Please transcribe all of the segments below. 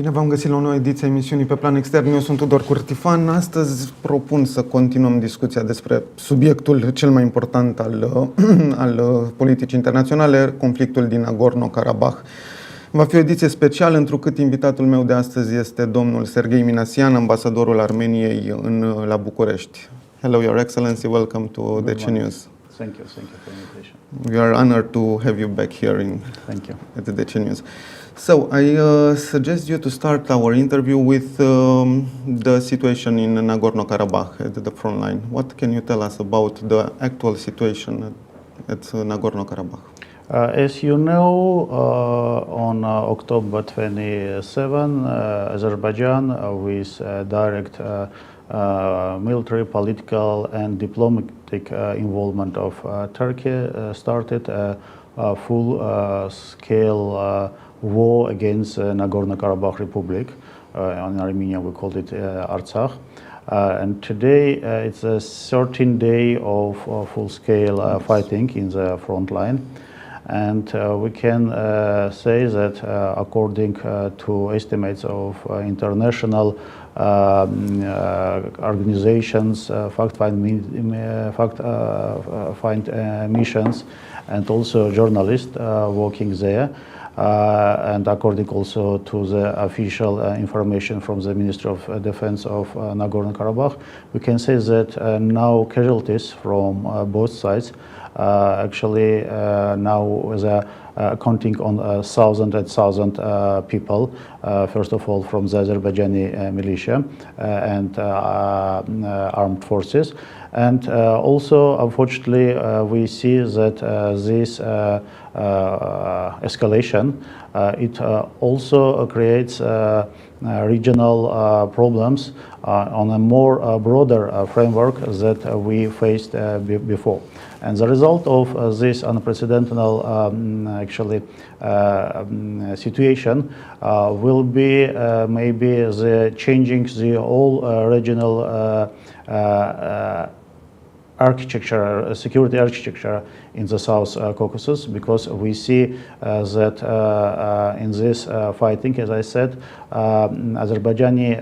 Bine v-am găsit la o nouă ediție a emisiunii Pe Plan Extern. Eu sunt Tudor Curtifan. Astăzi propun să continuăm discuția despre subiectul cel mai important al politicii internaționale, conflictul din Nagorno-Karabah. Va fi o ediție specială, întrucât invitatul meu de astăzi este domnul Sergey Minasyan, ambasadorul Armeniei la București. Hello, Your Excellency. Welcome to DC News. Thank you for the invitation. We are honored to have you back here at the DC News. So I suggest you to start our interview with the situation in Nagorno-Karabah at the front line. What can you tell us about the actual situation at Nagorno-Karabah? As you know, on October 27, Azerbaijan, with direct military, political and diplomatic involvement of Turkey, started a full-scale war against Nagorno-Karabakh Republic. In Armenia we called it Artsakh. And today it's a 13th day of full-scale fighting in the front line. And we can say that according to estimates of international organizations, fact-find missions, and also journalists working there, and according also to the official information from the Ministry of Defense of Nagorno-Karabakh, we can say that now casualties from both sides actually now the counting on 1,000 people, first of all from the Azerbaijani militia and armed forces. And also, unfortunately, we see that this escalation, it also creates regional problems on a more broader framework that we faced before. And the result of this unprecedented situation will be maybe the changing the whole regional architecture, security architecture in the South Caucasus, because we see that in this fighting, as I said, Azerbaijani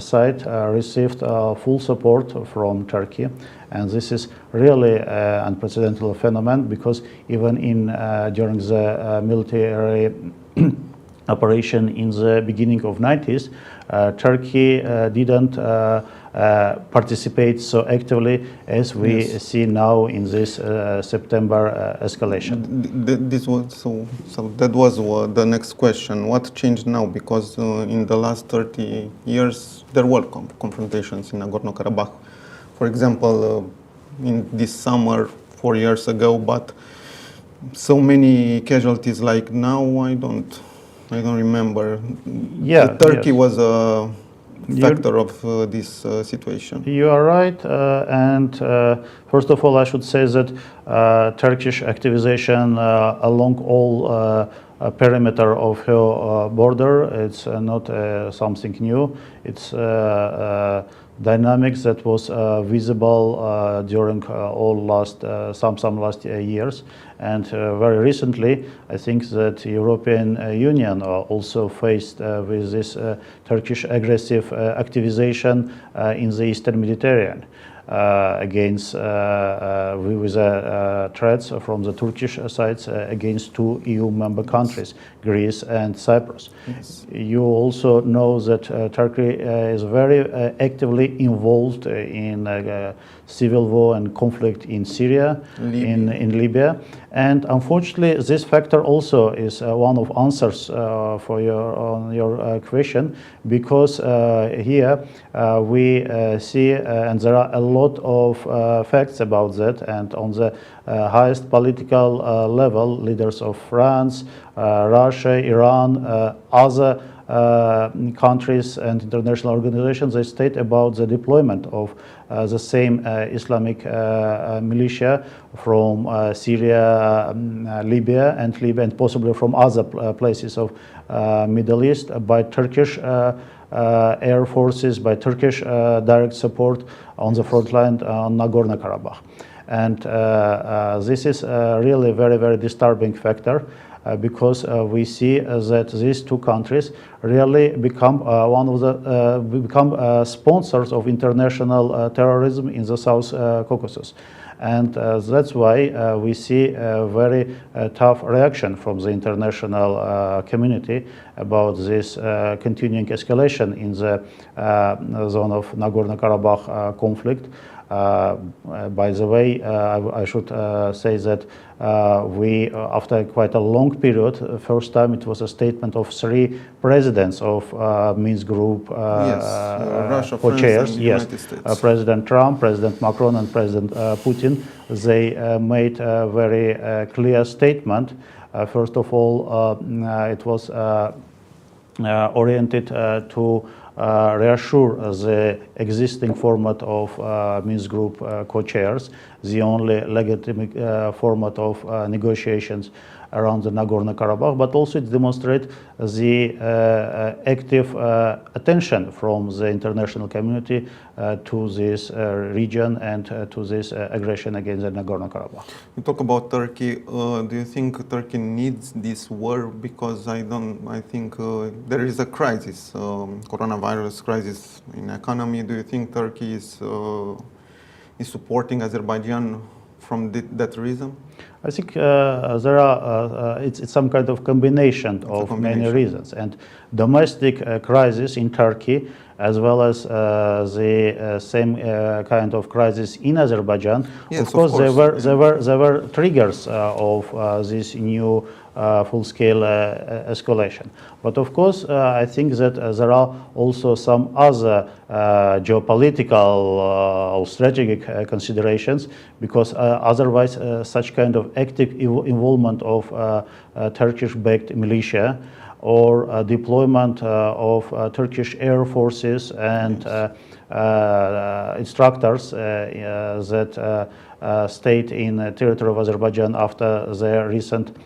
side received full support from Turkey, and this is really an unprecedented phenomenon, because even during the military operation in the beginning of 90s, Turkey didn't participate so actively as we see now in this September escalation. That was the next question. What changed now? Because in the last 30 years there were confrontations in Nagorno-Karabakh. For example, in this summer 4 years ago, but so many casualties like now, I don't remember. Yeah, Turkey was a factor of this situation. You are right, and first of all, I should say that Turkish activization along all perimeter of her border, it's not something new. It's dynamics that was visible during all last years, and very recently I think that European Union also faced with this Turkish aggressive activization in the Eastern Mediterranean against with threats from the Turkish sides against two EU member countries, Greece and Cyprus. Yes. You also know that Turkey is very actively involved in civil war and conflict in Syria, in Libya, and unfortunately this factor also is one of answers for your question, because here we see and there are a lot of facts about that, and on the highest political level, leaders of France, Russia, Iran, other countries and international organizations, they state about the deployment of the same Islamic militia from Syria, Libya, and possibly from other places of Middle East by Turkish air forces, by Turkish direct support on the front line on Nagorno-Karabakh. And this is really very, very disturbing factor. because we see that these two countries really become sponsors of international terrorism in the South Caucasus. And that's why we see a very tough reaction from the international community about this continuing escalation in the zone of Nagorno-Karabakh conflict. By the way, I should say that we, after quite a long period, first time it was a statement of 3 presidents of Minsk Group Russia, co-chairs. France, and Yes, United States. President Trump, President Macron, and President Putin. They made a very clear statement. First of all, it was oriented to reassure the existing format of Minsk Group co-chairs, the only legitimate format of negotiations around the Nagorno-Karabakh, but also it demonstrates the active attention from the international community to this region and to this aggression against the Nagorno-Karabakh. You talk about Turkey. Do you think Turkey needs this war? Because I think there is a crisis, coronavirus crisis in economy. Do you think Turkey is supporting Azerbaijan from that reason? I think there are. It's some kind of combination of many reasons, and domestic crisis in Turkey, as well as the same kind of crisis in Azerbaijan. Yes, of course, there were triggers of this new full-scale escalation. But of course, I think that there are also some other geopolitical or strategic considerations, because otherwise such kind of active involvement of Turkish-backed militia or deployment of Turkish air forces and instructors that stayed in the territory of Azerbaijan after their recent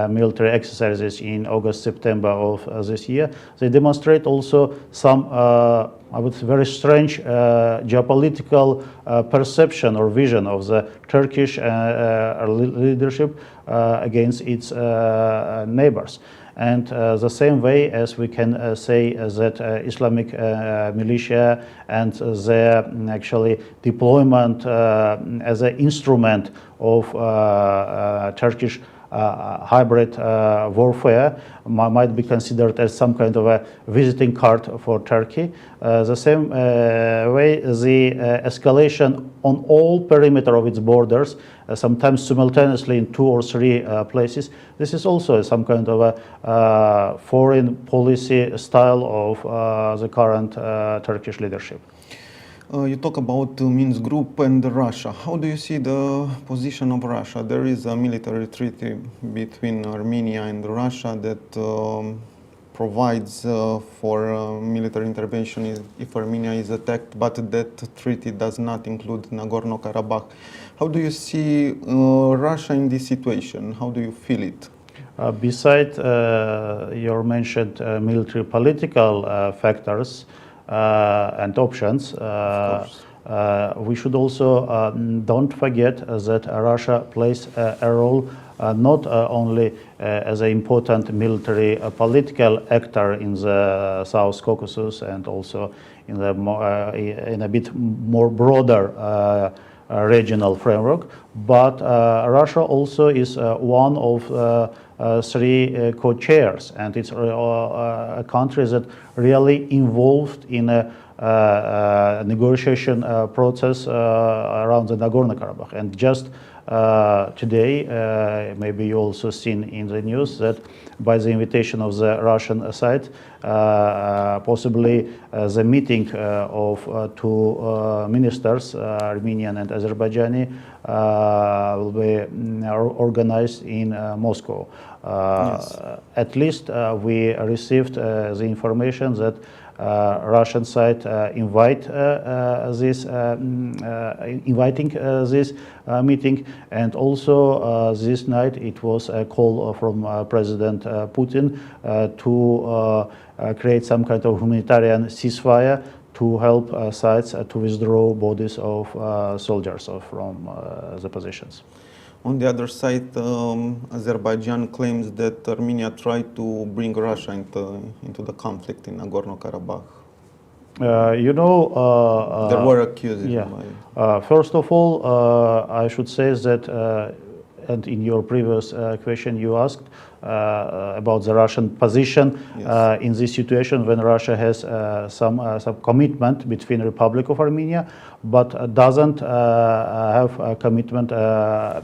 military exercises in August, September of this year. They demonstrate also some, I would say, very strange geopolitical perception or vision of the Turkish leadership against its neighbors. And the same way as we can say that Islamic militia and their actually deployment as an instrument of Turkish hybrid warfare might be considered as some kind of a visiting card for Turkey. The same way, the escalation on all perimeter of its borders, sometimes simultaneously in 2 or 3 places, this is also some kind of a foreign policy style of the current Turkish leadership. You talk about the Minsk Group and Russia. How do you see the position of Russia? There is a military treaty between Armenia and Russia that provides for military intervention if Armenia is attacked, but that treaty does not include Nagorno-Karabakh. How do you see Russia in this situation? How do you feel it? Besides your mentioned military political factors, and options, we should also don't forget that Russia plays a role not only as an important military political actor in the South Caucasus and also in a bit more broader regional framework, but Russia also is one of 3 co-chairs, and it's a country that really involved in a negotiation process around the Nagorno-Karabakh. And just today, maybe you also seen in the news that by the invitation of the Russian side, possibly the meeting of 2 ministers, Armenian and Azerbaijani, will be organized in Moscow. Yes. At least we received the information that Russian side inviting this meeting, and also this night it was a call from President Putin to create some kind of humanitarian ceasefire to help sides to withdraw bodies of soldiers from the positions. On the other side, Azerbaijan claims that Armenia tried to bring Russia into the conflict in Nagorno-Karabakh. There were accusations. Yeah. First of all, I should say that, and in your previous question you asked about the Russian position in this situation when Russia has some commitment between Republic of Armenia, but doesn't have a commitment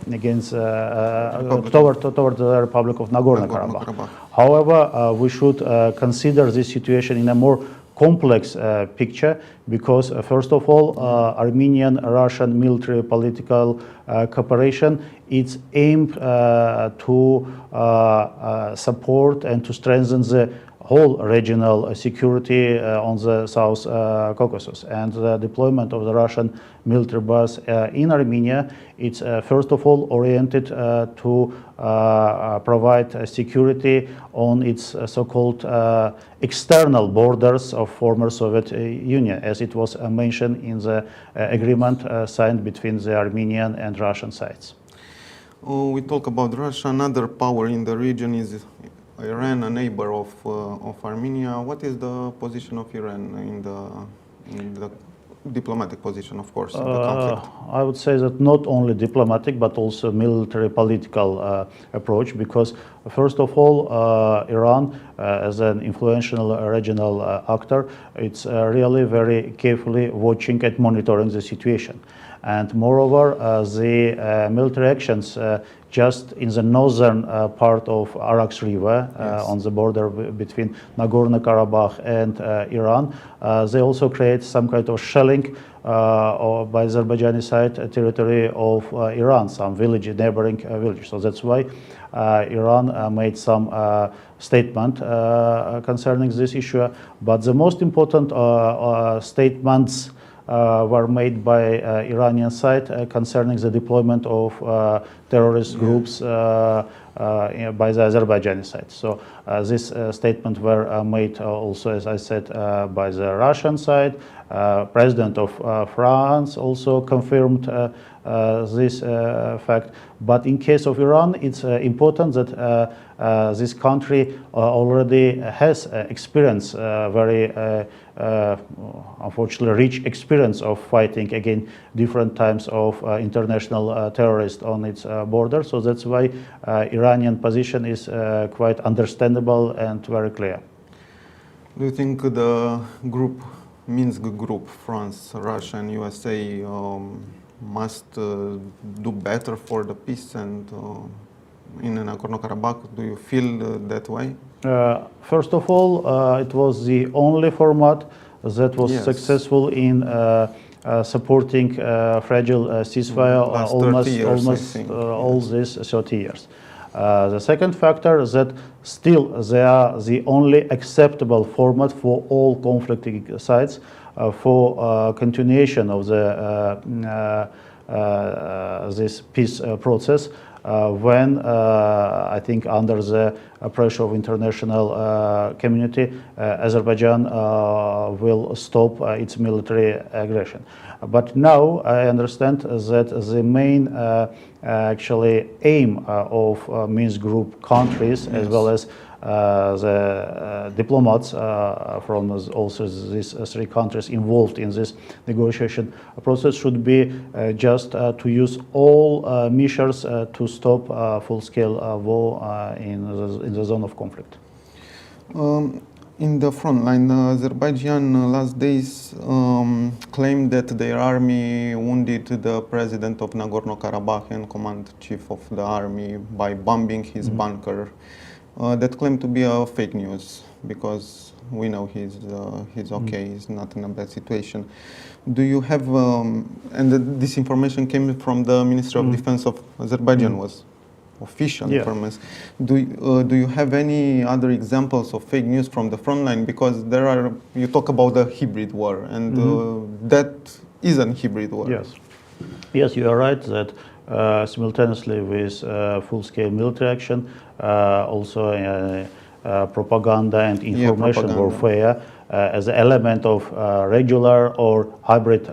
against toward the Republic of Nagorno-Karabakh. However, we should consider this situation in a more complex picture because, first of all, Armenian-Russian military political cooperation is aimed to support and to strengthen the whole regional security on the South Caucasus. And the deployment of the Russian military base in Armenia, it's first of all oriented to provide security on its so-called external borders of former Soviet Union, as it was mentioned in the agreement signed between the Armenian and Russian sides. We talk about Russia. Another power in the region is Iran, a neighbor of Armenia. What is the position of Iran in the diplomatic position, of course, in the conflict? I would say that not only diplomatic, but also military political approach, because first of all, Iran, as an influential regional actor, it's really very carefully watching and monitoring the situation. And moreover, the military actions just in the northern part of Arax River, on the border between Nagorno-Karabakh and Iran, they also create some kind of shelling by the Azerbaijani side territory of Iran, some neighboring villages. So that's why Iran made some statement concerning this issue. But the most important statements were made by Iranian side concerning the deployment of terrorist groups by the Azerbaijani side. So this statement were made also, as I said, by the Russian side. President of France also confirmed this fact. But in case of Iran, it's important that this country already has experience, very unfortunately rich experience of fighting against different types of international terrorists on its border. So that's why Iranian position is quite understandable and very clear. Do you think the Minsk group, France, Russia and USA, must do better for the peace and in Nagorno-Karabakh? Do you feel that way? First of all, it was the only format that was successful in supporting fragile ceasefire almost all these 30 years. The second factor is that still they are the only acceptable format for all conflicting sides for continuation of the this peace process. When I think under the pressure of international community, Azerbaijan will stop its military aggression. But now I understand that the main actually aim of Minsk group countries, as well as the diplomats from also these three countries involved in this negotiation process, should be just to use all measures to stop full-scale war in the zone of conflict. In the front line, Azerbaijan last days claimed that their army wounded the president of Nagorno-Karabakh and command chief of the army by bombing his bunker. That claimed to be a fake news, because we know he's okay, he's not in a bad situation. Do you have, and this information came from the Ministry of Defense of Azerbaijan, was official information. Do you have any other examples of fake news from the front line? Because there are, you talk about the hybrid war, and that isn't hybrid war. Yes, you are right that simultaneously with full-scale military action, also propaganda and information warfare as an element of regular or hybrid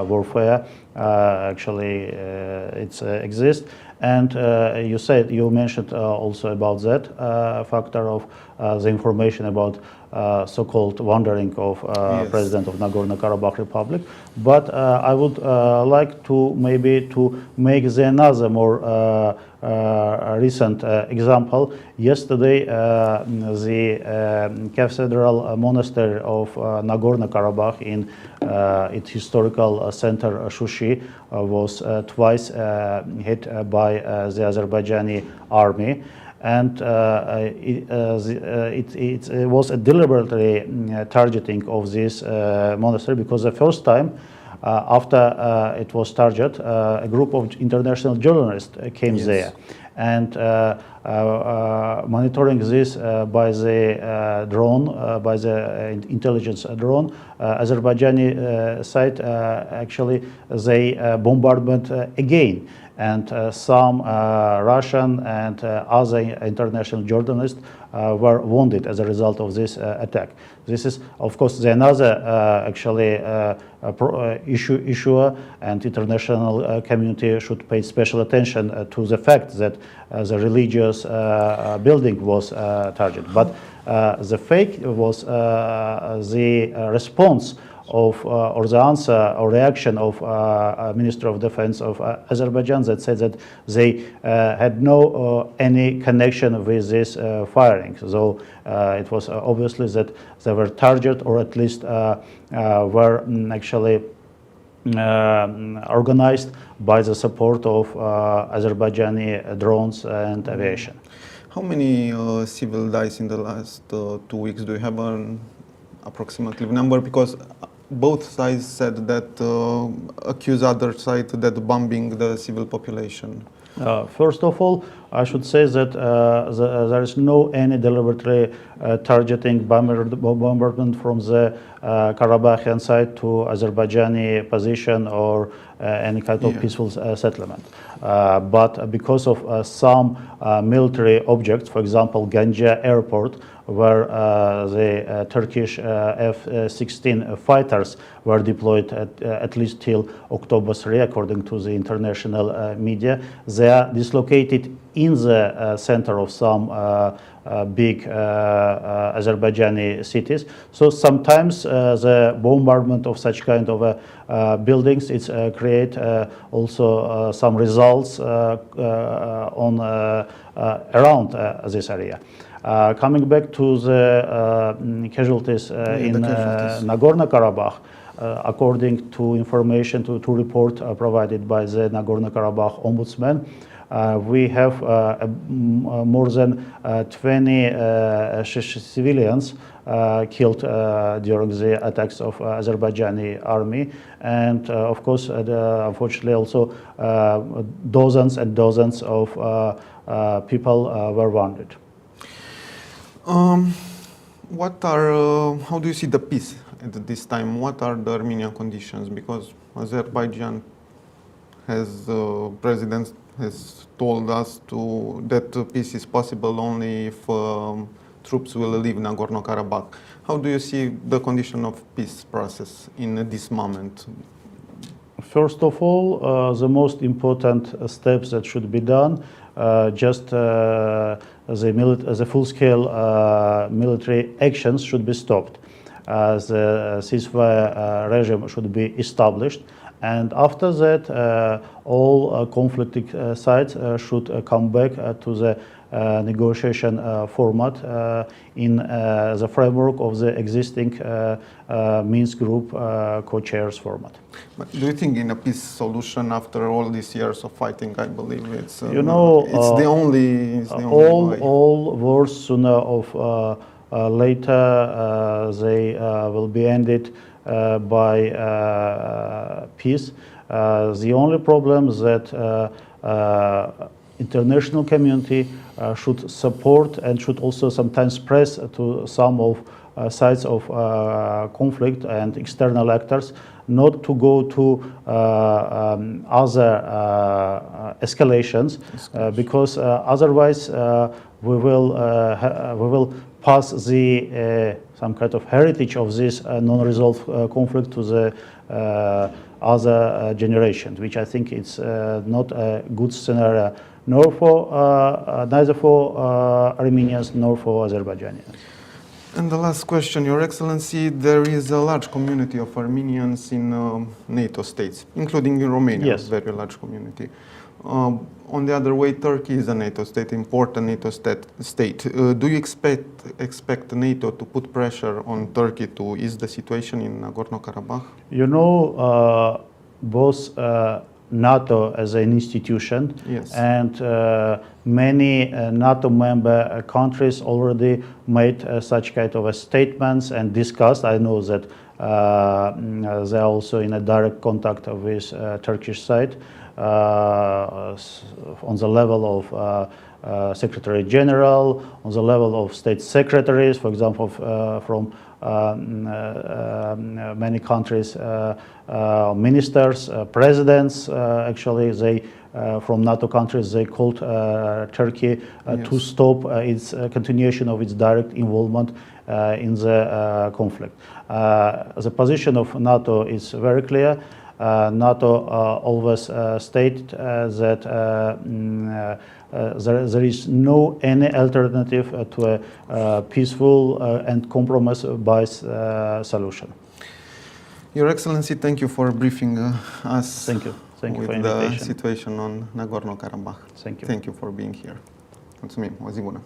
warfare. Actually, it exists. And you mentioned also about that factor of the information about so-called wandering of Yes. President of Nagorno-Karabakh Republic. But I would like to maybe to make another more recent example. Yesterday, the Cathedral Monastery of Nagorno-Karabakh in its historical center Shushi was twice hit by the Azerbaijani army, and it was a deliberately targeting of this monastery, because the first time after it was targeted, a group of international journalists came Yes. there, and monitoring this by the drone, by the intelligence drone, Azerbaijani side actually they bombardment again, and some Russian and other international journalists were wounded as a result of this attack. This is, of course, another actually issue, and international community should pay special attention to the fact that the religious building was targeted. But the fake was the response of or the answer or reaction of Minister of Defense of Azerbaijan, that said that they had no any connection with this firing. So it was obviously that they were targeted, or at least were actually organized by the support of Azerbaijani drones and aviation. How many civil dies in the last 2 weeks? Do you have an approximately number? Because both sides said that accuse other side that bombing the civil population. First of all, I should say that there is no any deliberately targeting bombardment from the Karabakhian side to Azerbaijani position or any kind of peaceful settlement. But because of some military objects, for example, Ganja airport, where the Turkish F-16 fighters were deployed at least till October 3, according to the international media. They are dislocated in the center of some big Azerbaijani cities. So sometimes the bombardment of such kind of buildings it's create also some results on around this area. Coming back to the casualties in Nagorno-Karabakh, according to information to report provided by the Nagorno-Karabakh ombudsman, we have more than 20 civilians killed during the attacks of Azerbaijani army, and of course, unfortunately, also dozens and dozens of people were wounded. How do you see the peace at this time? What are the Armenian conditions? Because Azerbaijan president has told us that peace is possible only if troops will leave Nagorno-Karabakh. How do you see the condition of peace process in this moment? First of all, the most important steps that should be done, the full-scale military actions should be stopped. The ceasefire regime should be established, and after that, all conflicting sides should come back to the negotiation format in the framework of the existing Minsk Group co-chairs format. But do you think in a peace solution after all these years of fighting, I believe it's the only way. All wars sooner or later they will be ended by peace. The only problem is that international community should support and should also sometimes press to some of sides of conflict and external actors not to go to other escalations, because otherwise we will pass the some kind of heritage of this non-resolved conflict to the other generations, which I think it's not a good scenario, neither for Armenians nor for Azerbaijanians. And the last question, Your Excellency, there is a large community of Armenians in NATO states, including in Romania, Yes. a very large community. On the other way, Turkey is a NATO state, important NATO state. Do you expect NATO to put pressure on Turkey to ease the situation in Nagorno-Karabakh? You know, both NATO as an institution Yes. and many NATO member countries already made such kind of statements and discussed. I know that they are also in a direct contact with Turkish side on the level of Secretary General, on the level of state secretaries, for example, from many countries, ministers, presidents. Actually, they from NATO countries they called Turkey to stop its continuation of its direct involvement in the conflict. The position of NATO is very clear. NATO always stated that there is no any alternative to a peaceful and compromise-based solution. Your Excellency, thank you for briefing us. Thank you. Thank you for with the invitation. situation on Nagorno-Karabakh. Thank you. Thank you for being here. Mulțumim. O zi bună.